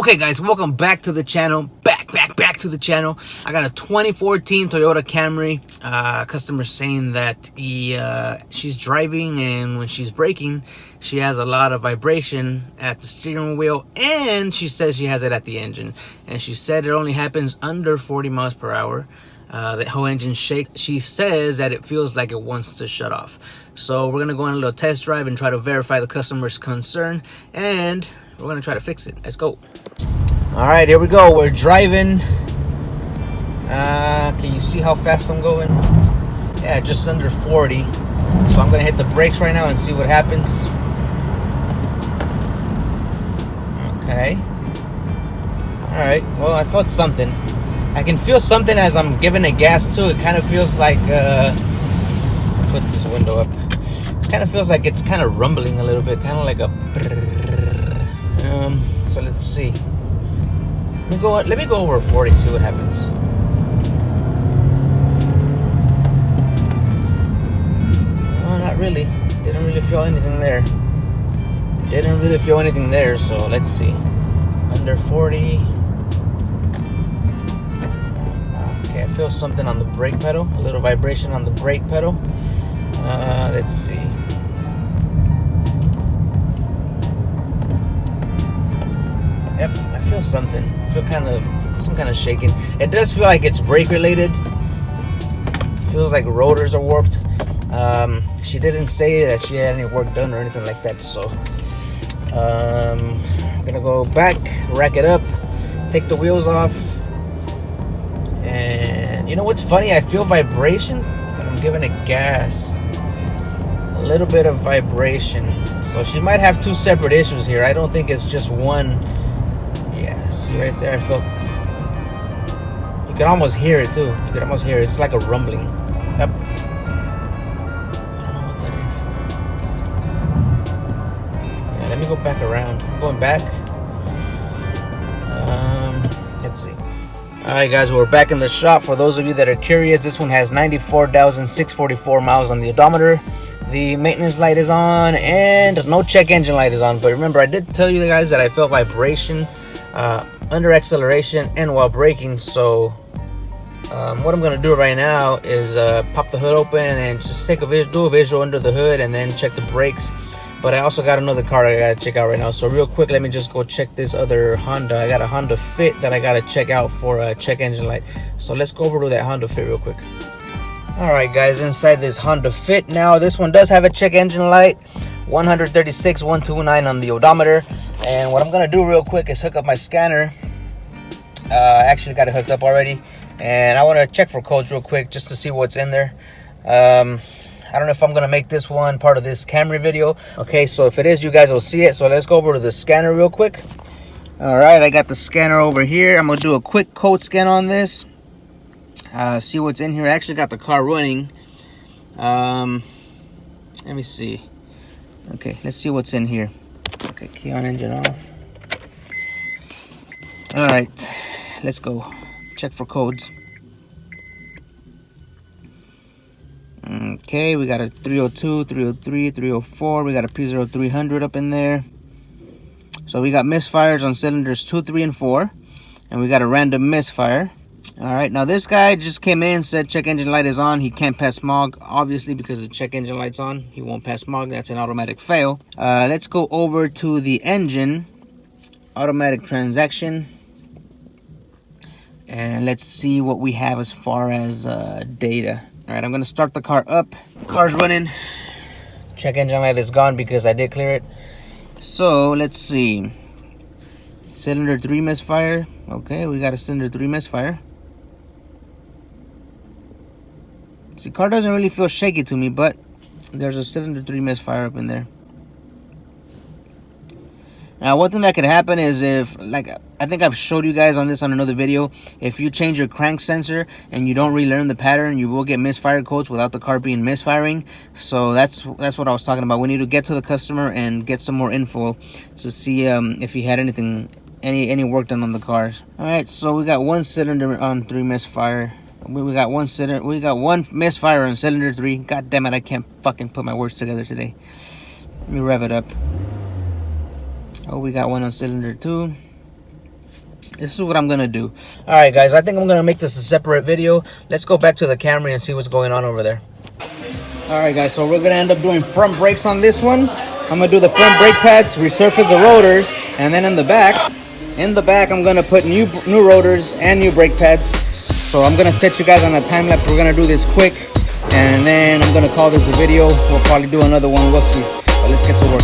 Okay guys, welcome back to the channel. Back to the channel. I got a 2014 Toyota Camry. Customer saying that she's driving, and when she's braking, she has a lot of vibration at the steering wheel, and she says she has it at the engine. And she said it only happens under 40 miles per hour. The whole engine shake. She says that it feels like it wants to shut off. So we're gonna go on a little test drive and try to verify the customer's concern, and we're gonna try to fix it. Let's go. All right, here we go. We're driving. Can you see how fast I'm going? Yeah, just under 40. So I'm gonna hit the brakes right now and see what happens. Okay. All right. Well, I felt something. I can feel something as I'm giving it gas too. It kind of feels like. Put this window up. It kind of feels like it's kind of rumbling a little bit, kind of like a. So let's see. Let me go over 40, see what happens. Oh, not really. Didn't really feel anything there. So let's see. Under 40. Okay, I feel something on the brake pedal. A little vibration on the brake pedal. Let's see. Yep, I feel something. I feel some kind of shaking. It does feel like it's brake related. Feels like rotors are warped. She didn't say that she had any work done or anything like that. So I'm gonna go back, rack it up, take the wheels off. And you know what's funny? I feel vibration when I'm giving it gas. A little bit of vibration. So she might have two separate issues here. I don't think it's just one. Yeah, see right there, I felt. You can almost hear it too. You can almost hear it. It's like a rumbling. Yep. I don't know what that is. Yeah, let me go back around. I'm going back. Let's see. Alright guys, we're back in the shop. For those of you that are curious, this one has 94,644 miles on the odometer. The maintenance light is on and no check engine light is on. But remember, I did tell you guys that I felt vibration under acceleration and while braking. So what I'm gonna do right now is pop the hood open and just do a visual under the hood and then check the brakes. But I also got another car I gotta check out right now. So real quick, let me just go check this other Honda. I got a Honda Fit that I gotta check out for a check engine light. So let's go over to that Honda Fit real quick. All right guys, inside this Honda Fit now, this one does have a check engine light, 136,129 on the odometer. And what I'm gonna do real quick is hook up my scanner. I actually got it hooked up already, and I want to check for codes real quick just to see what's in there. I don't know if I'm gonna make this one part of this Camry video. Okay, so if it is, you guys will see it. So let's go over to the scanner real quick. All right, I got the scanner over here. I'm gonna do a quick code scan on this. See what's in here. I actually got the car running. Let me see. Okay, let's see what's in here. Okay, key on, engine off. All right, let's go check for codes. Okay, we got a 302, 303, 304. We got a P0300 up in there. So we got misfires on cylinders 2, 3, and 4, and we got a random misfire. All right, now this guy just came in, said check engine light is on. He can't pass smog, obviously, because the check engine light's on. He won't pass smog. That's an automatic fail. Let's go over to the engine, automatic transaction, and let's see what we have as far as data. All right, I'm gonna start the car up. Car's running. Check engine light is gone because I did clear it. So let's see. Cylinder 3 misfire. Okay, we got a cylinder 3 misfire. See, car doesn't really feel shaky to me, but there's a cylinder 3 misfire up in there. Now, one thing that could happen is if, like, I think I've showed you guys on this on another video, if you change your crank sensor and you don't relearn the pattern, you will get misfire codes without the car being misfiring. So that's what I was talking about. We need to get to the customer and get some more info to see if he had anything, any work done on the cars. All right, so we got one cylinder on 3 misfire. We got one misfire on cylinder 3. God damn it, I can't fucking put my words together today. Let me rev it up. Oh, we got one on cylinder 2. This is what I'm gonna do. All right, guys, I think I'm gonna make this a separate video. Let's go back to the Camry and see what's going on over there. All right, guys, so we're gonna end up doing front brakes on this one. I'm gonna do the front brake pads, resurface the rotors, and then in the back, I'm gonna put new rotors and new brake pads. So I'm gonna set you guys on a time lapse. We're gonna do this quick, and then I'm gonna call this a video. We'll probably do another one. We'll see. But let's get to work.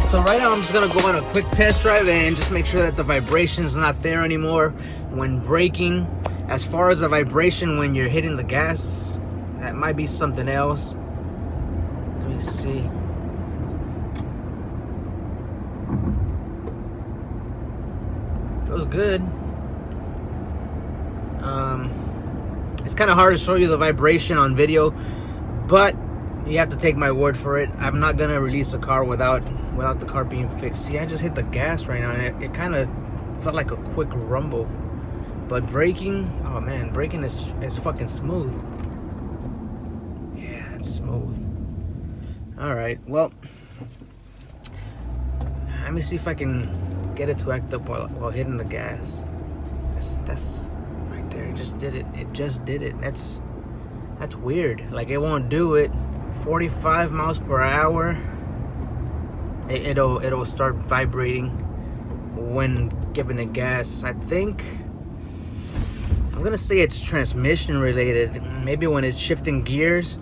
So right now I'm just gonna go on a quick test drive and just make sure that the vibration's not there anymore when braking. As far as the vibration when you're hitting the gas, that might be something else. Let me see. Feels good. It's kind of hard to show you the vibration on video, but you have to take my word for it. I'm not gonna release a car without the car being fixed. See, I just hit the gas right now and it kind of felt like a quick rumble. But braking, oh man, braking is fucking smooth. Yeah, it's smooth. All right, well, let me see if I can get it to act up while hitting the gas. That's right there. It just did it. It just did it. That's weird. Like, it won't do it. 45 miles per hour. It'll start vibrating when giving it gas. I think I'm gonna say it's transmission related. Maybe when it's shifting gears.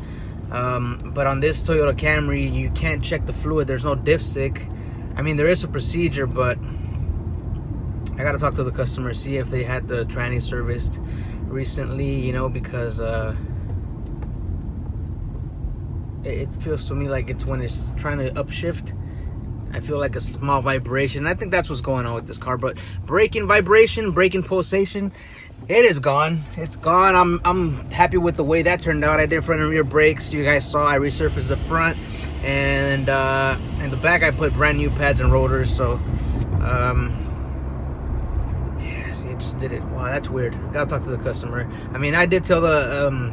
But on this Toyota Camry, you can't check the fluid. There's no dipstick. I mean, there is a procedure, but I gotta talk to the customer, see if they had the tranny serviced recently, you know, because it feels to me like it's when it's trying to upshift. I feel like a small vibration. I think that's what's going on with this car. But braking vibration, braking pulsation, it is gone. It's gone. I'm happy with the way that turned out. I did front and rear brakes. You guys saw I resurfaced the front, and in the back I put brand new pads and rotors. So yeah, see, it just did it. Wow, that's weird. Gotta talk to the customer. I mean, I did tell the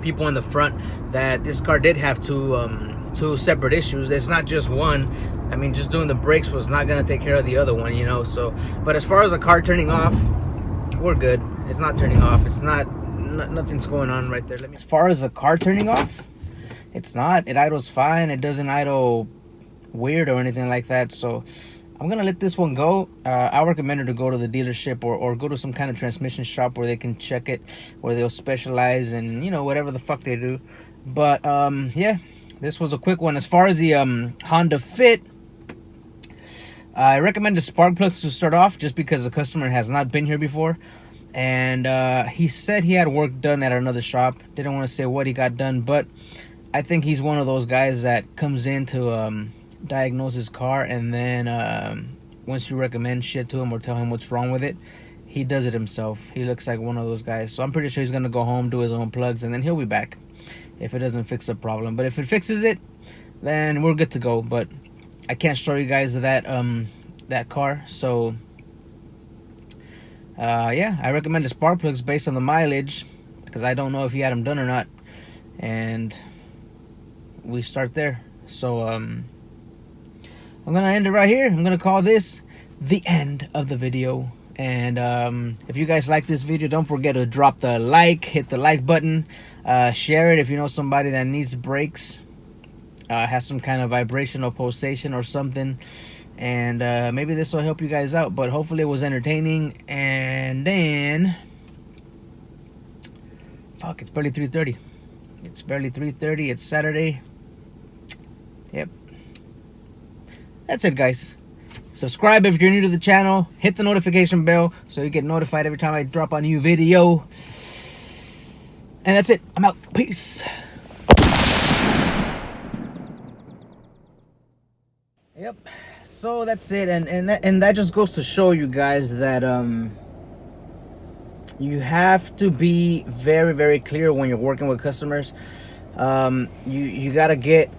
people in the front that this car did have two separate issues. It's not just one. I mean, just doing the brakes was not gonna take care of the other one, you know. So, but as far as the car turning off, we're good. It's not turning off. It's nothing's going on right there. As far as the car turning off, it's not. It idles fine. It doesn't idle weird or anything like that. So I'm gonna let this one go. I recommend her to go to the dealership or go to some kind of transmission shop where they can check it, where they'll specialize in, you know, whatever the fuck they do. But yeah, this was a quick one. As far as the Honda Fit, I recommend the spark plugs to start off, just because the customer has not been here before. And he said he had work done at another shop. Didn't want to say what he got done, but I think he's one of those guys that comes in to diagnose his car, and then once you recommend shit to him or tell him what's wrong with it, he does it himself. He looks like one of those guys. So I'm pretty sure he's gonna go home, do his own plugs, and then he'll be back if it doesn't fix the problem. But if it fixes it, then we're good to go. But I can't show you guys that car. So yeah, I recommend the spark plugs based on the mileage, because I don't know if he had them done or not, and we start there. So I'm gonna end it right here. I'm gonna call this the end of the video. And if you guys like this video, don't forget to drop the like, hit the like button, share it if you know somebody that needs brakes, has some kind of vibrational pulsation or something, and maybe this will help you guys out. But hopefully it was entertaining. And then fuck, it's barely 3:30. It's barely 3:30. It's Saturday. Yep, that's it, guys. Subscribe if you're new to the channel. Hit the notification bell so you get notified every time I drop a new video. And that's it. I'm out. Peace. Yep. So that's it. And that just goes to show you guys that you have to be very, very clear when you're working with customers. You gotta get,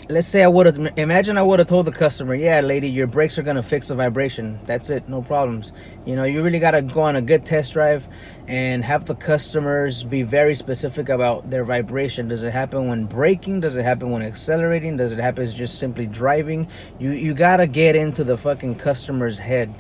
let's say I would have told the customer, yeah, lady, your brakes are gonna fix the vibration. That's it, no problems. You know, you really gotta go on a good test drive and have the customers be very specific about their vibration. Does it happen when braking? Does it happen when accelerating? Does it happen just simply driving? You gotta get into the fucking customer's head,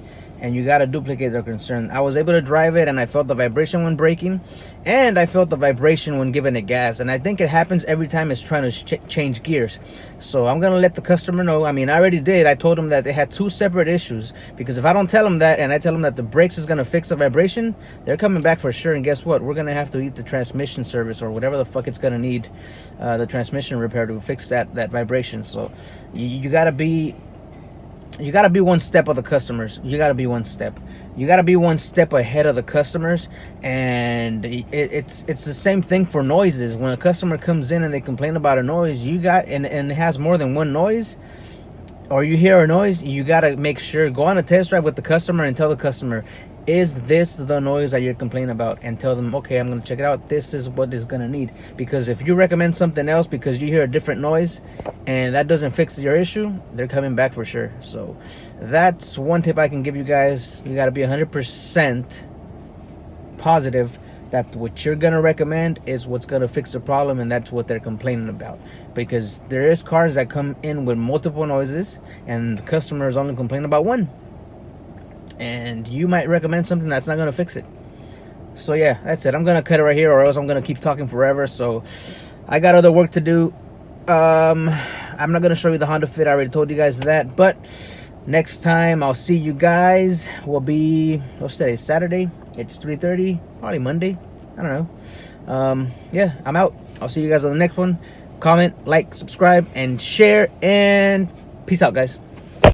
and you gotta duplicate their concern. I was able to drive it, and I felt the vibration when braking, and I felt the vibration when giving it gas. And I think it happens every time it's trying to change gears. So I'm gonna let the customer know. I mean, I already did. I told them that they had two separate issues, because if I don't tell them that, and I tell them that the brakes is gonna fix the vibration, they're coming back for sure. And guess what? We're gonna have to eat the transmission service or whatever the fuck it's gonna need, the transmission repair to fix that vibration. So you gotta be one step of the customers. You gotta be one step. You gotta be one step ahead of the customers. And it's the same thing for noises. When a customer comes in and they complain about a noise, and it has more than one noise, or you hear a noise, you gotta make sure, go on a test drive with the customer and tell the customer, is this the noise that you're complaining about? And tell them, okay, I'm gonna check it out. This is what it's gonna need. Because if you recommend something else because you hear a different noise and that doesn't fix your issue, they're coming back for sure. So that's one tip I can give you guys. You gotta be 100% positive that what you're gonna recommend is what's gonna fix the problem, and that's what they're complaining about. Because there is cars that come in with multiple noises and the customer is only complaining about one, and you might recommend something that's not gonna fix it. So yeah, that's it. I'm gonna cut it right here, or else I'm gonna keep talking forever. So I got other work to do. I'm not gonna show you the Honda Fit. I already told you guys that. But next time I'll see you guys will be, what's today? Saturday. It's 3:30, probably Monday. I don't know. Yeah, I'm out. I'll see you guys on the next one. Comment, like, subscribe, and share. And peace out, guys.